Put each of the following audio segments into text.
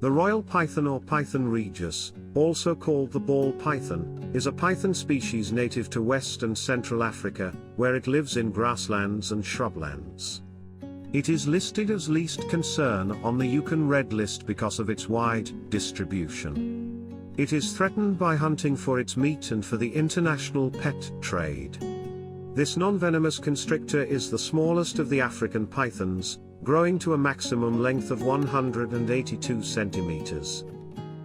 The royal python or Python regius, also called the ball python, is a python species native to West and Central Africa, where it lives in grasslands and shrublands. It is listed as least concern on the UCAN Red List because of its wide distribution. It is threatened by hunting for its meat and for the international pet trade. This non-venomous constrictor is the smallest of the African pythons, growing to a maximum length of 182 centimeters.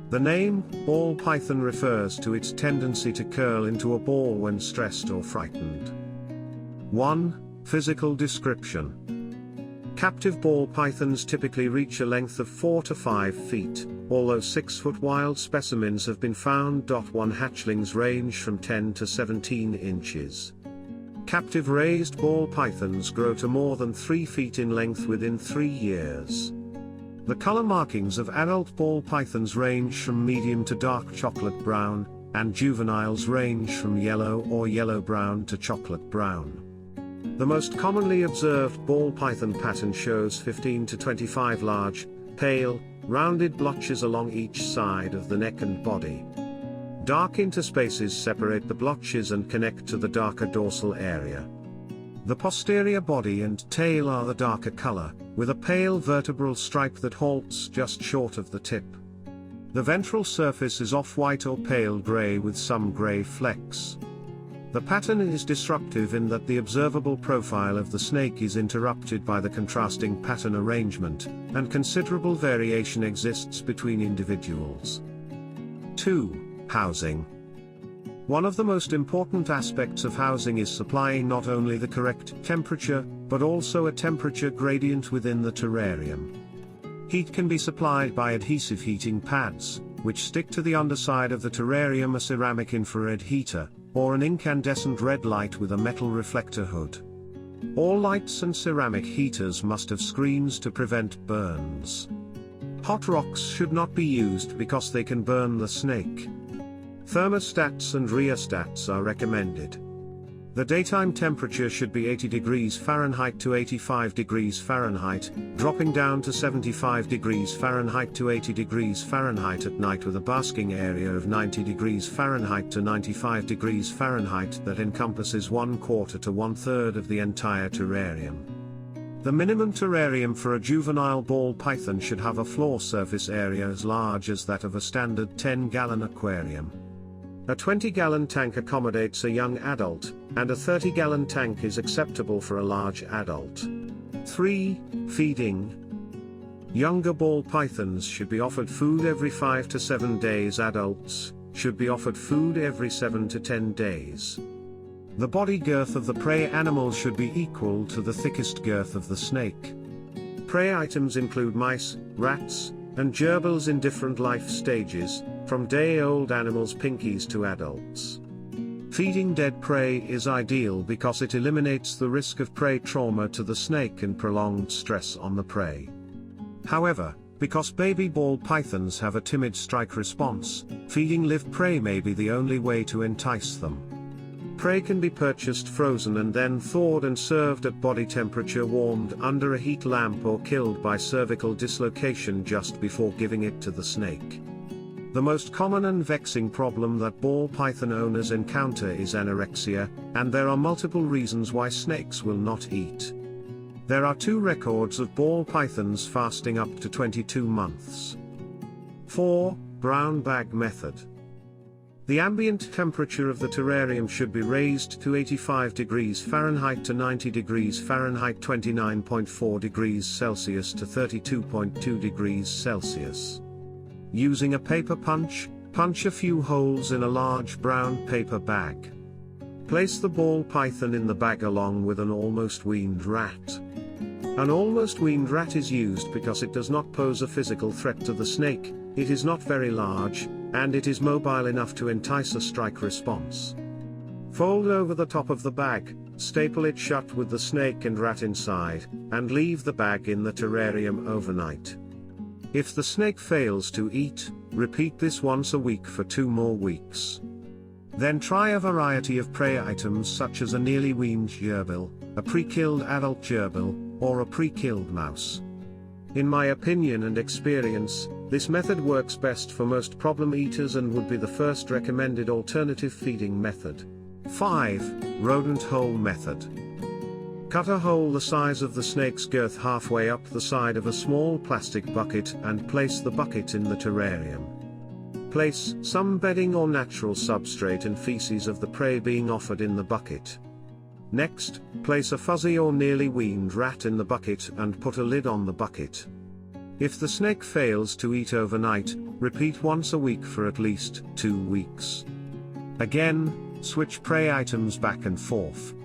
The name, ball python, refers to its tendency to curl into a ball when stressed or frightened. 1. Physical description. Captive ball pythons typically reach a length of 4 to 5 feet, although 6-foot wild specimens have been found. 1 Hatchlings range from 10 to 17 inches. Captive raised ball pythons grow to more than 3 feet in length within 3 years. The color markings of adult ball pythons range from medium to dark chocolate brown, and juveniles range from yellow or yellow-brown to chocolate brown. The most commonly observed ball python pattern shows 15 to 25 large, pale, rounded blotches along each side of the neck and body. Dark interspaces separate the blotches and connect to the darker dorsal area. The posterior body and tail are the darker color, with a pale vertebral stripe that halts just short of the tip. The ventral surface is off-white or pale gray with some gray flecks. The pattern is disruptive in that the observable profile of the snake is interrupted by the contrasting pattern arrangement, and considerable variation exists between individuals. 2. Housing. One of the most important aspects of housing is supplying not only the correct temperature, but also a temperature gradient within the terrarium. Heat can be supplied by adhesive heating pads, which stick to the underside of the terrarium, a ceramic infrared heater, or an incandescent red light with a metal reflector hood. All lights and ceramic heaters must have screens to prevent burns. Hot rocks should not be used because they can burn the snake. Thermostats and rheostats are recommended. The daytime temperature should be 80 degrees Fahrenheit to 85 degrees Fahrenheit, dropping down to 75 degrees Fahrenheit to 80 degrees Fahrenheit at night, with a basking area of 90 degrees Fahrenheit to 95 degrees Fahrenheit that encompasses 1/4 to 1/3 of the entire terrarium. The minimum terrarium for a juvenile ball python should have a floor surface area as large as that of a standard 10-gallon aquarium. A 20-gallon tank accommodates a young adult, and a 30-gallon tank is acceptable for a large adult. 3. Feeding. Younger ball pythons should be offered food every 5 to 7 days. Adults should be offered food every 7 to 10 days. The body girth of the prey animal should be equal to the thickest girth of the snake. Prey items include mice, rats, and gerbils in different life stages, from day-old animals pinkies to adults. Feeding dead prey is ideal because it eliminates the risk of prey trauma to the snake and prolonged stress on the prey. However, because baby ball pythons have a timid strike response, feeding live prey may be the only way to entice them. Prey can be purchased frozen and then thawed and served at body temperature, warmed under a heat lamp, or killed by cervical dislocation just before giving it to the snake. The most common and vexing problem that ball python owners encounter is anorexia, and there are multiple reasons why snakes will not eat. There are 2 records of ball pythons fasting up to 22 months. 4. Brown bag method. The ambient temperature of the terrarium should be raised to 85 degrees Fahrenheit to 90 degrees Fahrenheit, 29.4 degrees Celsius to 32.2 degrees Celsius. Using a paper punch, punch a few holes in a large brown paper bag. Place the ball python in the bag along with an almost weaned rat. An almost weaned rat is used because it does not pose a physical threat to the snake, it is not very large, and it is mobile enough to entice a strike response. Fold over the top of the bag, staple it shut with the snake and rat inside, and leave the bag in the terrarium overnight. If the snake fails to eat, repeat this once a week for 2 more weeks. Then try a variety of prey items such as a nearly weaned gerbil, a pre-killed adult gerbil, or a pre-killed mouse. In my opinion and experience, This method works best for most problem eaters and would be the first recommended alternative feeding method. 5. Rodent hole method. Cut a hole the size of the snake's girth halfway up the side of a small plastic bucket and place the bucket in the terrarium. Place some bedding or natural substrate and feces of the prey being offered in the bucket. Next, place a fuzzy or nearly weaned rat in the bucket and put a lid on the bucket. If the snake fails to eat overnight, repeat once a week for at least 2 weeks. Again, switch prey items back and forth.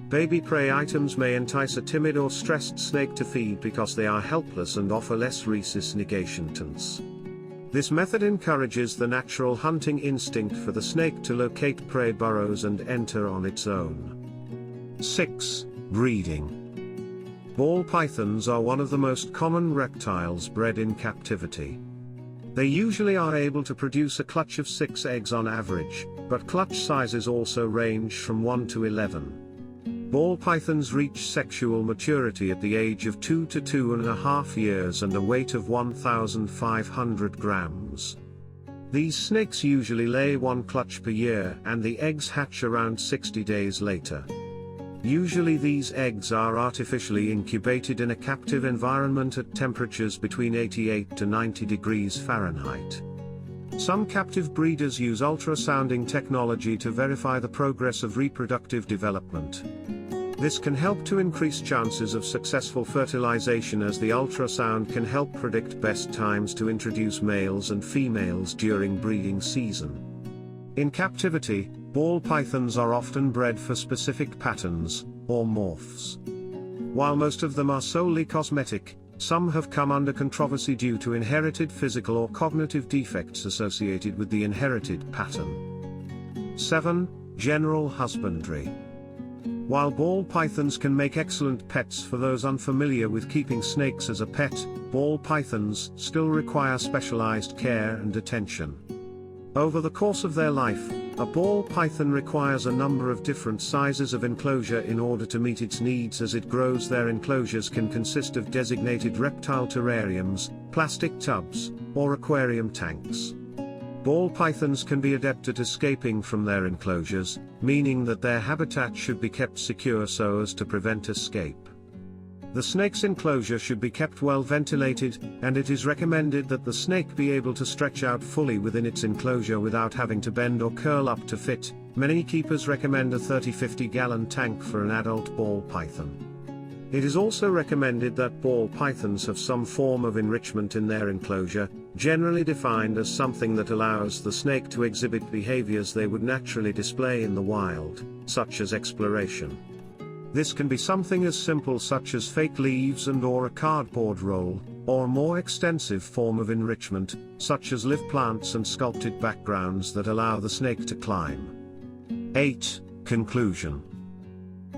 Baby prey items may entice a timid or stressed snake to feed because they are helpless and offer less rhesus negatientants. This method encourages the natural hunting instinct for the snake to locate prey burrows and enter on its own. 6. Breeding. Ball pythons are one of the most common reptiles bred in captivity. They usually are able to produce a clutch of 6 eggs on average, but clutch sizes also range from 1 to 11. Ball pythons reach sexual maturity at the age of 2 to 2.5 years and a weight of 1,500 grams. These snakes usually lay 1 clutch per year and the eggs hatch around 60 days later. Usually these eggs are artificially incubated in a captive environment at temperatures between 88 to 90 degrees Fahrenheit. Some captive breeders use ultrasounding technology to verify the progress of reproductive development. This can help to increase chances of successful fertilization, as the ultrasound can help predict best times to introduce males and females during breeding season. In captivity, ball pythons are often bred for specific patterns, or morphs. While most of them are solely cosmetic, some have come under controversy due to inherited physical or cognitive defects associated with the inherited pattern. 7. General husbandry. While ball pythons can make excellent pets for those unfamiliar with keeping snakes as a pet, ball pythons still require specialized care and attention. Over the course of their life, a ball python requires a number of different sizes of enclosure in order to meet its needs. As it grows, their enclosures can consist of designated reptile terrariums, plastic tubs, or aquarium tanks. Ball pythons can be adept at escaping from their enclosures, meaning that their habitat should be kept secure so as to prevent escape. The snake's enclosure should be kept well ventilated, and it is recommended that the snake be able to stretch out fully within its enclosure without having to bend or curl up to fit. Many keepers recommend a 30-50 gallon tank for an adult ball python. It is also recommended that ball pythons have some form of enrichment in their enclosure, generally defined as something that allows the snake to exhibit behaviors they would naturally display in the wild, such as exploration. This can be something as simple such as fake leaves and/or a cardboard roll, or a more extensive form of enrichment, such as live plants and sculpted backgrounds that allow the snake to climb. 8. Conclusion.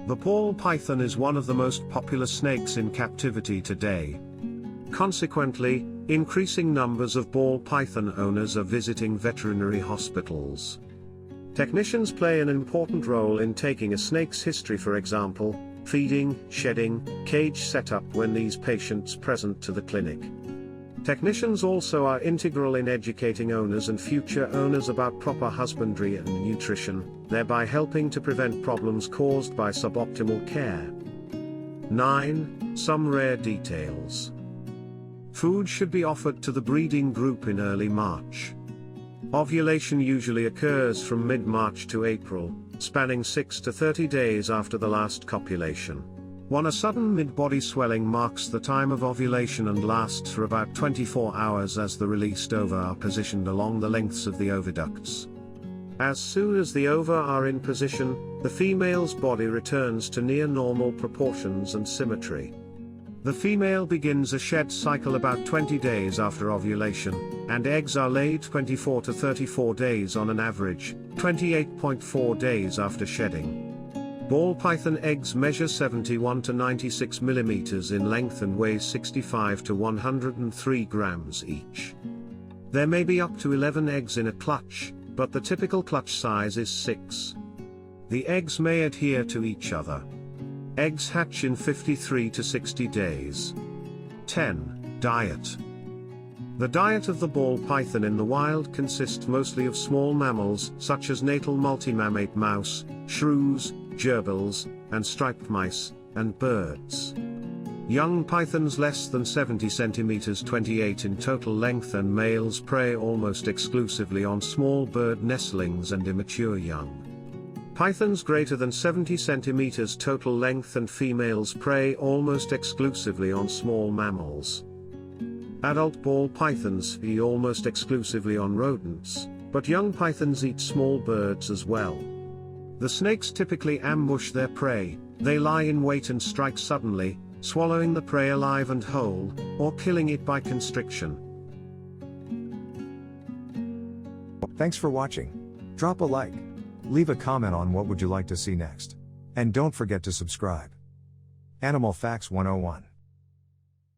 The ball python is one of the most popular snakes in captivity today. Consequently, increasing numbers of ball python owners are visiting veterinary hospitals. Technicians play an important role in taking a snake's history, for example, feeding, shedding, cage setup when these patients present to the clinic. Technicians also are integral in educating owners and future owners about proper husbandry and nutrition, thereby helping to prevent problems caused by suboptimal care. 9. Some rare details. Food should be offered to the breeding group in early March. Ovulation usually occurs from mid-March to April, spanning 6 to 30 days after the last copulation. A sudden mid-body swelling marks the time of ovulation and lasts for about 24 hours as the released ova are positioned along the lengths of the oviducts. As soon as the ova are in position, the female's body returns to near normal proportions and symmetry. The female begins a shed cycle about 20 days after ovulation, and eggs are laid 24 to 34 days on an average, 28.4 days after shedding. Ball python eggs measure 71 to 96 millimeters in length and weigh 65 to 103 grams each. There may be up to 11 eggs in a clutch, but the typical clutch size is 6. The eggs may adhere to each other. Eggs hatch in 53 to 60 days. 10. Diet. The diet of the ball python in the wild consists mostly of small mammals such as natal multimamate mouse, shrews, gerbils, and striped mice, and birds. Young pythons less than 70 cm 28 in total length and males prey almost exclusively on small bird nestlings and immature young. Pythons greater than 70 cm total length and females prey almost exclusively on small mammals. Adult ball pythons eat almost exclusively on rodents, but young pythons eat small birds as well. The snakes typically ambush their prey. They lie in wait and strike suddenly, swallowing the prey alive and whole, or killing it by constriction. Thanks for watching. Drop a like. Leave a comment on what would you like to see next. And don't forget to subscribe. Animal Facts 101.